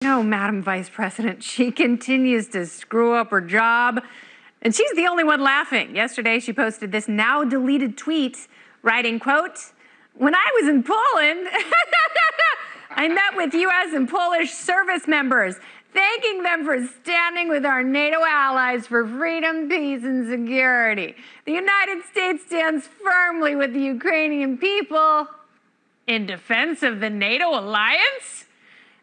No, Madam Vice President, she continues to screw up her job, and she's the only one laughing. Yesterday, she posted this now deleted tweet, writing, quote, "When I was in Poland, I met with U.S. and Polish service members, thanking them for standing with our NATO allies for freedom, peace, and security. The United States stands firmly with the Ukrainian people in defense of the NATO alliance."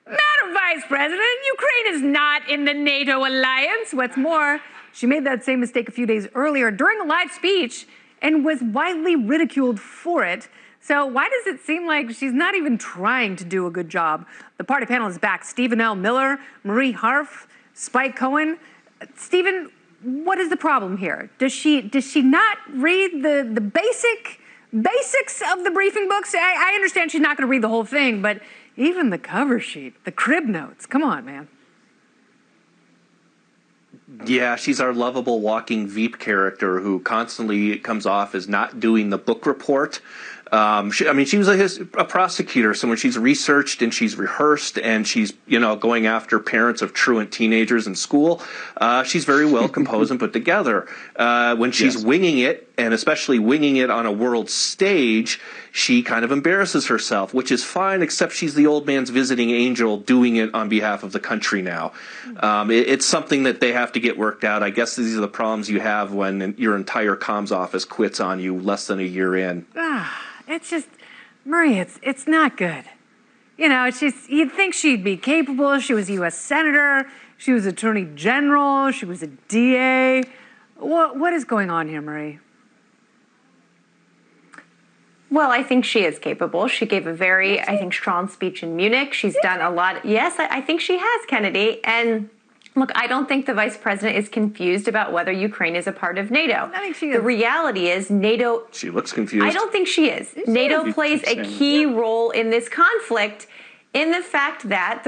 Madam Vice President, Ukraine is not in the NATO alliance. What's more, she made that same mistake a few days earlier during a live speech and was widely ridiculed for it. So why does it seem like she's not even trying to do a good job? The party panel is back. Stephen L. Miller, Marie Harf, Spike Cohen. Stephen, what is the problem here? Does she not read the basics of the briefing books? I understand she's not going to read the whole thing, but even the cover sheet, the crib notes, come on, man. Yeah, she's our lovable walking Veep character who constantly comes off as not doing the book report. She was a prosecutor, so when she's researched and she's rehearsed and she's, going after parents of truant teenagers in school, she's very well composed and put together. When she's winging it, and especially winging it on a world stage, she kind of embarrasses herself, which is fine, except she's the old man's visiting angel doing it on behalf of the country now. It's something that they have to get worked out. I guess these are the problems you have when your entire comms office quits on you less than a year in. It's just, Marie, it's not good. You'd think she'd be capable. She was a U.S. Senator. She was Attorney General. She was a DA. What is going on here, Marie? Well, I think she is capable. She gave a very, I think, strong speech in Munich. She's done a lot. Yes, I think she has, Kennedy. And look, I don't think the vice president is confused about whether Ukraine is a part of NATO. I think she is. The reality is NATO... She looks confused. I don't think she is. NATO plays a key role in this conflict in the fact that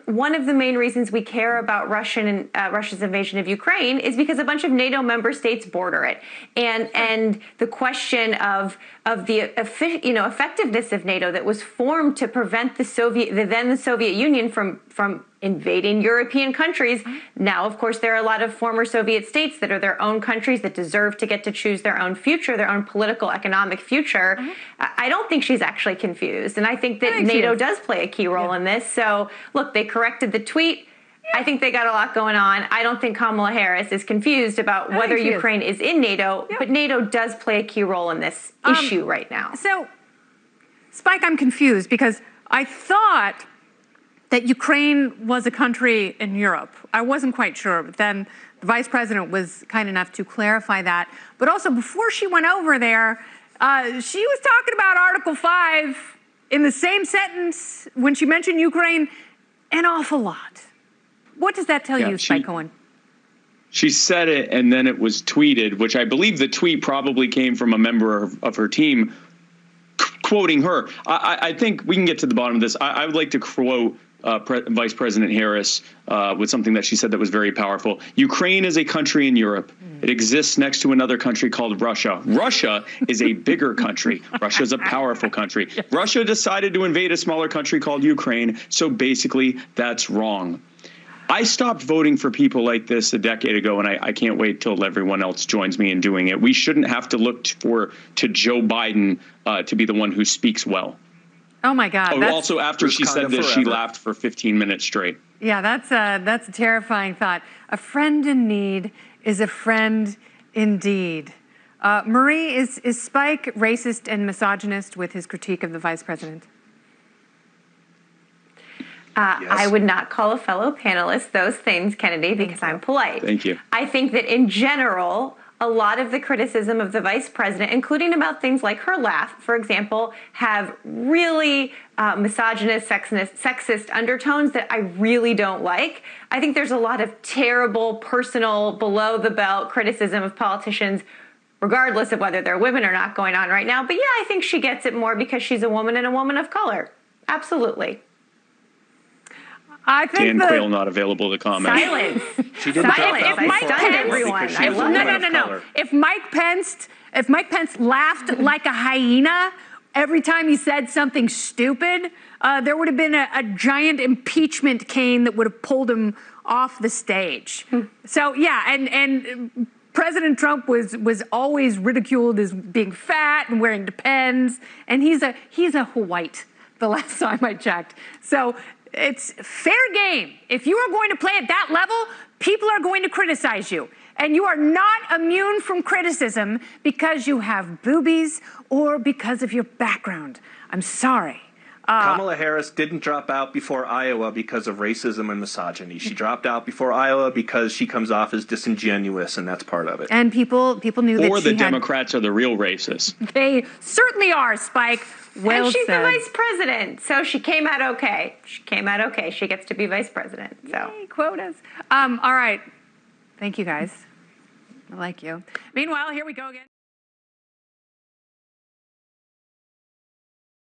one of the main reasons we care about Russia's invasion of Ukraine is because a bunch of NATO member states border it. And the question of the effectiveness of NATO that was formed to prevent the Soviet Union from invading European countries. Now, of course, there are a lot of former Soviet states that are their own countries that deserve to get to choose their own future, their own political, economic future. I don't think she's actually confused. And I think that NATO does play a key role in this. So, look, they corrected the tweet. I think they got a lot going on. I don't think Kamala Harris is confused about whether Ukraine is in NATO, but NATO does play a key role in this issue right now. So, Spike, I'm confused because I thought that Ukraine was a country in Europe. I wasn't quite sure, but then the vice president was kind enough to clarify that. But also, before she went over there, she was talking about Article 5 in the same sentence when she mentioned Ukraine an awful lot. What does that tell you, Spike Cohen? She said it, and then it was tweeted, which I believe the tweet probably came from a member of her team quoting her. I think we can get to the bottom of this. I would like to quote Vice President Harris with something that she said that was very powerful. Ukraine is a country in Europe. It exists next to another country called Russia. Russia is a bigger country. Russia is a powerful country. Russia decided to invade a smaller country called Ukraine. So basically, that's wrong. I stopped voting for people like this a decade ago, and I can't wait till everyone else joins me in doing it. We shouldn't have to look to Joe Biden to be the one who speaks well. Oh, my God. Also, after she said this, she laughed for 15 minutes straight. Yeah, that's a terrifying thought. A friend in need is a friend indeed. Marie, is Spike racist and misogynist with his critique of the vice president? Yes. I would not call a fellow panelist those things, Kennedy, because I'm polite. Thank you. I think that in general, a lot of the criticism of the vice president, including about things like her laugh, for example, have really misogynist, sexist undertones that I really don't like. I think there's a lot of terrible, personal, below-the-belt criticism of politicians, regardless of whether they're women or not, going on right now. But yeah, I think she gets it more because she's a woman and a woman of color. Absolutely. I think Dan Quayle not available to comment. Silence. She didn't Silence. drop that I before stunned everyone everyone. because she was a woman of color. If Mike Pence laughed like a hyena every time he said something stupid, there would have been a giant impeachment cane that would have pulled him off the stage. So yeah, and President Trump was always ridiculed as being fat and wearing Depends, and he's a white the last time I checked. So it's fair game. If you are going to play at that level, people are going to criticize you. And you are not immune from criticism because you have boobies or because of your background. I'm sorry. Kamala Harris didn't drop out before Iowa because of racism and misogyny. She dropped out before Iowa because she comes off as disingenuous, and that's part of it. And people knew that Or she the Democrats are the real racists. They certainly are, Spike. Well and she's said. the vice president, so she came out okay. She came out okay. She gets to be vice president. So Yay, quotas. All right. Thank you, guys. I like you. Meanwhile, here we go again.